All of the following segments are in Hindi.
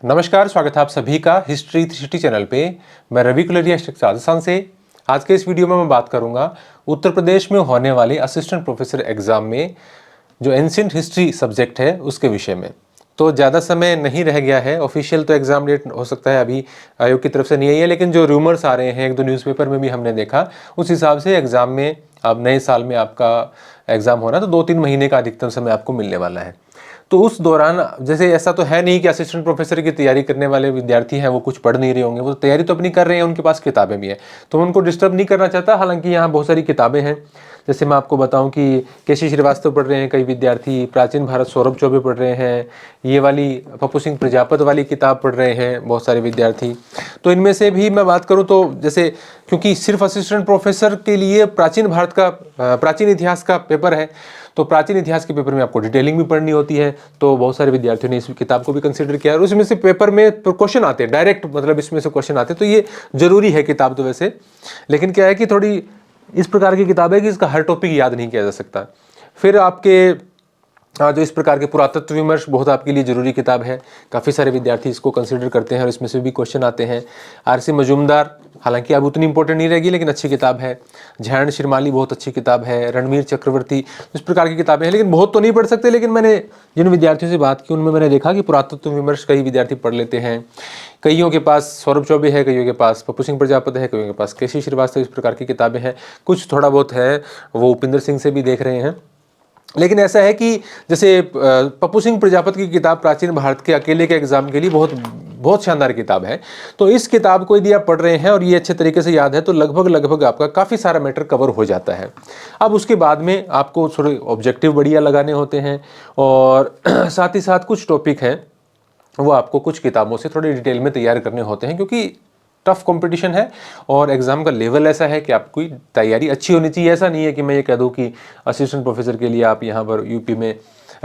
नमस्कार, स्वागत है आप सभी का हिस्ट्री 360 चैनल पे। मैं रवि कुलरिया राजस्थान से। आज के इस वीडियो में मैं बात करूंगा उत्तर प्रदेश में होने वाले असिस्टेंट प्रोफेसर एग्जाम में जो एंशिएंट हिस्ट्री सब्जेक्ट है उसके विषय में। तो ज़्यादा समय नहीं रह गया है। ऑफिशियल तो एग्जाम डेट हो सकता है अभी आयोग की तरफ से नहीं आई है, लेकिन जो रूमर्स आ रहे हैं, एक दो न्यूज़पेपर में भी हमने देखा, उस हिसाब से एग्जाम में अब नए साल में आपका एग्जाम होना तो 2-3 महीने का अधिकतम समय आपको मिलने वाला है। तो उस दौरान जैसे ऐसा तो है नहीं कि असिस्टेंट प्रोफेसर की तैयारी करने वाले विद्यार्थी हैं वो कुछ पढ़ नहीं रहे होंगे, वो तैयारी तो अपनी कर रहे हैं, उनके पास किताबें भी हैं, तो उनको डिस्टर्ब नहीं करना चाहता। हालांकि यहाँ बहुत सारी किताबें हैं। जैसे मैं आपको बताऊं कि केसी श्रीवास्तव पढ़ रहे हैं कई विद्यार्थी, प्राचीन भारत सौरभ चौबे पढ़ रहे हैं, ये वाली पप्पू सिंह प्रजापत वाली किताब पढ़ रहे हैं बहुत सारे विद्यार्थी। तो इनमें से भी मैं बात करूं तो जैसे, क्योंकि सिर्फ असिस्टेंट प्रोफेसर के लिए प्राचीन भारत का प्राचीन इतिहास का पेपर है, तो प्राचीन इतिहास के पेपर में आपको डिटेलिंग भी पढ़नी होती है, तो बहुत सारे विद्यार्थियों ने इस किताब को भी कंसीडर किया। और उसमें से पेपर में क्वेश्चन आते हैं डायरेक्ट, मतलब इसमें से क्वेश्चन आते हैं, तो ये जरूरी है किताब तो वैसे। लेकिन क्या है कि थोड़ी इस प्रकार की किताब है कि इसका हर टॉपिक याद नहीं किया जा सकता। फिर आपके जो इस प्रकार के पुरातत्व विमर्श बहुत आपके लिए जरूरी किताब है, काफ़ी सारे विद्यार्थी इसको कंसीडर करते हैं और इसमें से भी क्वेश्चन आते हैं। आर.सी. मजूमदार, हालांकि अब उतनी इंपॉर्टेंट नहीं रहेगी लेकिन अच्छी किताब है। झैण शिरमाली बहुत अच्छी किताब है। रणवीर चक्रवर्ती, इस प्रकार की किताबें हैं, लेकिन बहुत तो नहीं पढ़ सकते। लेकिन मैंने जिन विद्यार्थियों से बात की उनमें मैंने देखा कि पुरातत्व विमर्श कई विद्यार्थी पढ़ लेते हैं। कईयों के पास सौरभ चौबे है, कईयों के पास पप्पू सिंह प्रजापत है, कईयों के पास केसी श्रीवास्तव, इस प्रकार की किताबें हैं। कुछ थोड़ा बहुत है वो उपिंदर सिंह से भी देख रहे हैं। लेकिन ऐसा है कि जैसे पप्पू सिंह प्रजापत की किताब प्राचीन भारत के अकेले के एग्जाम के लिए बहुत शानदार किताब है। तो इस किताब को यदि आप पढ़ रहे हैं और ये अच्छे तरीके से याद है तो लगभग आपका काफ़ी सारा मैटर कवर हो जाता है। अब उसके बाद में आपको थोड़े ऑब्जेक्टिव बढ़िया लगाने होते हैं, और साथ ही साथ कुछ टॉपिक हैं वो आपको कुछ किताबों से थोड़े डिटेल में तैयार करने होते हैं, क्योंकि टफ कंपटीशन है और एग्जाम का लेवल ऐसा है कि आपकी तैयारी अच्छी होनी चाहिए। ऐसा नहीं है कि मैं ये कह दूं कि असिस्टेंट प्रोफेसर के लिए आप यहाँ पर यूपी में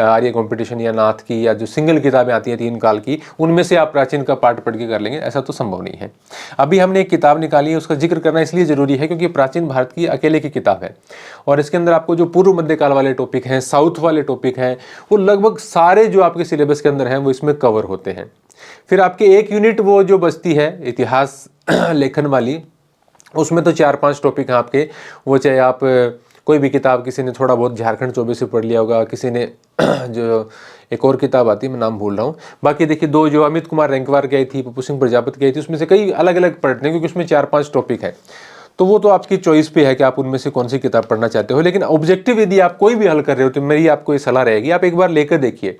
आर्य कंपटीशन या नाथ की या जो सिंगल किताबें आती हैं 3 काल की, उनमें से आप प्राचीन का पार्ट पढ़ के कर लेंगे, ऐसा तो संभव नहीं है। अभी हमने एक किताब निकाली है, उसका जिक्र करना इसलिए जरूरी है क्योंकि प्राचीन भारत की अकेले की किताब है और इसके अंदर आपको जो पूर्व मध्यकाल वाले टॉपिक हैं, साउथ वाले टॉपिक हैं, वो लगभग सारे जो आपके सिलेबस के अंदर हैं वो इसमें कवर होते हैं। फिर आपके एक यूनिट वो जो बचती है इतिहास लेखन वाली, उसमें तो 4-5 टॉपिक हैं आपके। वो चाहे आप कोई भी किताब, किसी ने थोड़ा बहुत झारखंड चौबे से पढ़ लिया होगा, किसी ने जो एक और किताब आती है मैं नाम भूल रहा हूँ, बाकी देखिए 2 जो अमित कुमार रैंकवार की आई थी, पप्पू सिंह प्रजापत की आई थी, उसमें से कई अलग अलग पढ़ते हैं क्योंकि उसमें 4-5 टॉपिक है। तो वो तो आपकी चॉइस पे है कि आप उनमें से कौन सी किताब पढ़ना चाहते हो। लेकिन ऑब्जेक्टिव यदि आप कोई भी हल कर रहे हो तो मेरी आपको ये सलाह रहेगी, आप एक बार लेकर देखिए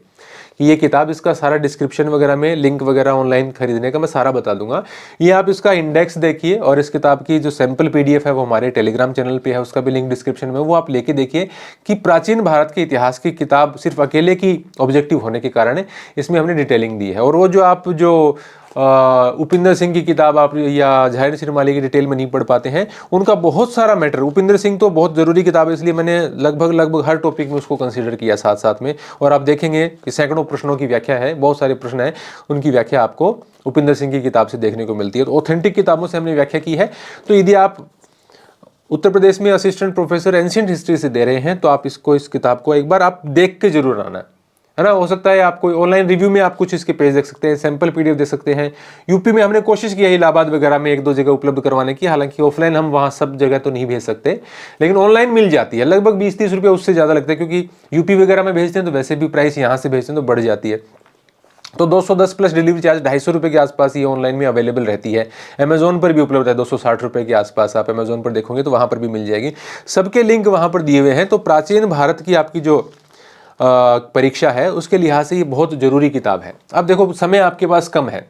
कि ये किताब, इसका सारा डिस्क्रिप्शन वगैरह में लिंक वगैरह ऑनलाइन खरीदने का मैं सारा बता दूंगा। ये आप इसका इंडेक्स देखिए और इस किताब की जो सैंपल पीडीएफ है वो हमारे टेलीग्राम चैनल पे है, उसका भी लिंक डिस्क्रिप्शन में, वो आप लेके देखिए कि प्राचीन भारत के इतिहास की किताब सिर्फ अकेले की ऑब्जेक्टिव होने के कारण इसमें हमने डिटेलिंग दी है। और वो जो आप जो उपिंदर सिंह की किताब आप या झैण शिरमाली की डिटेल में नहीं पढ़ पाते हैं, उनका बहुत सारा मैटर, उपिंदर सिंह तो बहुत जरूरी किताब है, इसलिए मैंने लगभग हर टॉपिक में उसको कंसीडर किया साथ साथ में। और आप देखेंगे कि सैकड़ों प्रश्नों की व्याख्या है, बहुत सारे प्रश्न हैं, उनकी व्याख्या आपको उपिंदर सिंह की किताब से देखने को मिलती है। तो ऑथेंटिक किताबों से हमने व्याख्या की है। तो यदि आप उत्तर प्रदेश में असिस्टेंट प्रोफेसर एंशिएंट हिस्ट्री से दे रहे हैं तो आप इस किताब को एक बार आप देख के जरूर आना है ना। हो सकता है आपको ऑनलाइन रिव्यू में आप कुछ इसके पेज देख सकते हैं, सैंपल पीडीएफ देख सकते हैं। यूपी में हमने कोशिश की है इलाहाबाद वगैरह में 1-2 जगह उपलब्ध करवाने की, हालांकि ऑफलाइन हम वहाँ सब जगह तो नहीं भेज सकते, लेकिन ऑनलाइन मिल जाती है। लगभग 20-30 रुपये उससे ज़्यादा लगता है, क्योंकि यूपी वगैरह में भेजते हैं तो वैसे भी प्राइस यहाँ से भेजते हैं तो बढ़ जाती है। तो 210 प्लस डिलीवरी चार्ज 250 रुपये के आसपास ये ऑनलाइन में अवेलेबल रहती है। अमेजोन पर भी उपलब्ध है 260 रुपये के आसपास, आप अमेजोन पर देखोगे तो वहाँ पर भी मिल जाएगी। सबके लिंक वहाँ पर दिए हुए हैं। तो प्राचीन भारत की आपकी जो परीक्षा है उसके लिहाज से ये बहुत जरूरी किताब है। अब देखो समय आपके पास कम है,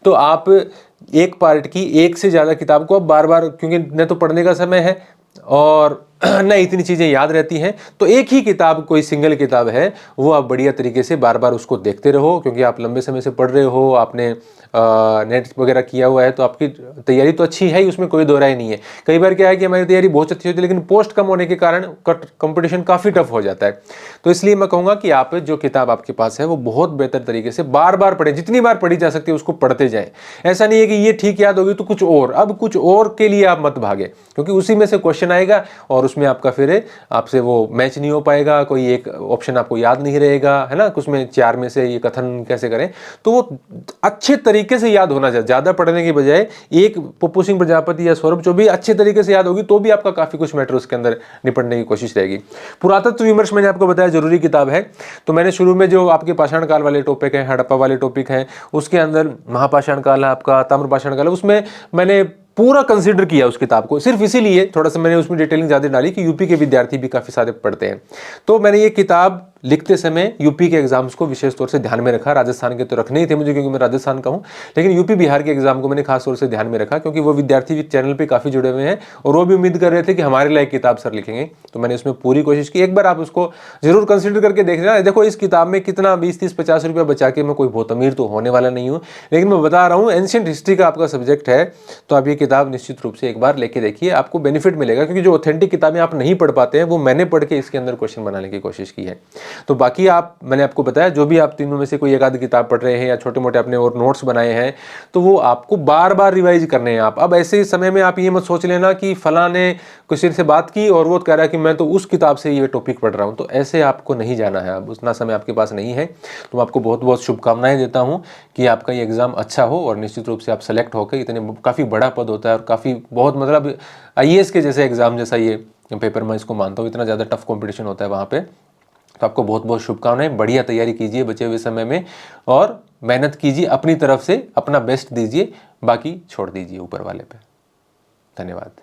तो आप एक पार्ट की एक से ज़्यादा किताब को अब बार बार, क्योंकि न तो पढ़ने का समय है और न इतनी चीज़ें याद रहती हैं, तो एक ही किताब, कोई सिंगल किताब है, वो आप बढ़िया तरीके से बार बार उसको देखते रहो, क्योंकि आप लंबे समय से पढ़ रहे हो, आपने नेट वगैरह किया हुआ है, तो आपकी तैयारी तो अच्छी है ही, उसमें कोई दो राय नहीं है। कई बार क्या है कि हमारी तैयारी बहुत अच्छी होती है लेकिन पोस्ट कम होने के कारण कंपटीशन काफ़ी टफ हो जाता है। तो इसलिए मैं कहूँगा कि आप जो किताब आपके पास है वो बहुत बेहतर तरीके से बार बार पढ़ें, जितनी बार पढ़ी जा सकती है उसको पढ़ते जाएं। ऐसा नहीं है कि ये ठीक याद होगी तो कुछ और, अब कुछ और के लिए आप मत भागे, क्योंकि उसी में से क्वेश्चन आएगा और उसमें आपका फिर आपसे वो मैच नहीं हो पाएगा, कोई एक ऑप्शन आपको याद नहीं रहेगा, है ना, उसमें 4 में से ये कथन कैसे करें, तो वो अच्छे तरीके से याद होना चाहिए। ज़्यादा पढ़ने की बजाय एक पप्पू सिंह प्रजापति या सौरभ चौबे अच्छे तरीके से याद होगी तो भी आपका काफ़ी कुछ मैटर उसके अंदर निपटने की कोशिश रहेगी। पुरातत्व विमर्श मैंने आपको बताया जरूरी किताब है, तो मैंने शुरू में जो आपके पाषाण काल वाले टॉपिक हैं, हड़प्पा वाले टॉपिक हैं, उसके अंदर महापाषाण काल है आपका, ताम्रपाषाण काल है, उसमें मैंने पूरा कंसीडर किया उस किताब को, सिर्फ इसीलिए थोड़ा सा मैंने उसमें डिटेलिंग ज़्यादा डाली कि यूपी के विद्यार्थी भी काफ़ी सारे पढ़ते हैं। तो मैंने ये किताब लिखते समय यूपी के एग्जाम्स को विशेष तौर से ध्यान में रखा। राजस्थान के तो रखने ही थे मुझे क्योंकि मैं राजस्थान का हूँ, लेकिन यूपी बिहार के एग्जाम को मैंने खास तौर से ध्यान में रखा क्योंकि वो विद्यार्थी भी चैनल पे काफ़ी जुड़े हुए हैं और वो भी उम्मीद कर रहे थे कि हमारे लायक किताब सर लिखेंगे। तो मैंने उसमें पूरी कोशिश की। एक बार आप उसको जरूर कंसिडर करके देख लेना। देखो इस किताब में कितना 20-30-50 रुपया बचा के मैं कोई बहुत अमीर तो होने वाला नहीं हूँ, लेकिन मैं बता रहा हूँ एंशिएंट हिस्ट्री का आपका सब्जेक्ट है तो आप ये किताब निश्चित रूप से एक बार लेके देखिए, आपको बेनिफिट मिलेगा। क्योंकि जो ऑथेंटिक किताबें आप नहीं पढ़ पाते हैं वो मैंने पढ़ के इसके अंदर क्वेश्चन बनाने की कोशिश की है। तो बाकी मैंने आपको बताया जो भी आप तीनों में से कोई एक आध किताब पढ़ रहे हैं या छोटे मोटे अपने और नोट्स बनाए हैं तो वो आपको बार बार रिवाइज करने हैं। आप अब ऐसे समय में आप ये मत सोच लेना कि फलां ने किसी से बात की और वो कह रहा है कि मैं तो उस किताब से ये टॉपिक पढ़ रहा हूँ, तो ऐसे आपको नहीं जाना है। अब उतना समय आपके पास नहीं है। तो मैं आपको बहुत बहुत शुभकामनाएं देता हूँ कि आपका ये एग्जाम अच्छा हो और निश्चित रूप से आप सेलेक्ट होकर, इतने काफ़ी बड़ा पद होता है और काफ़ी बहुत मतलब IAS के जैसे एग्जाम जैसा ये पेपर मैं इसको मानता हूँ, इतना ज़्यादा टफ कंपटीशन होता है वहाँ पे। तो आपको बहुत बहुत शुभकामनाएं, बढ़िया तैयारी कीजिए बचे हुए समय में और मेहनत कीजिए, अपनी तरफ से अपना बेस्ट दीजिए, बाकी छोड़ दीजिए ऊपर वाले पे। धन्यवाद।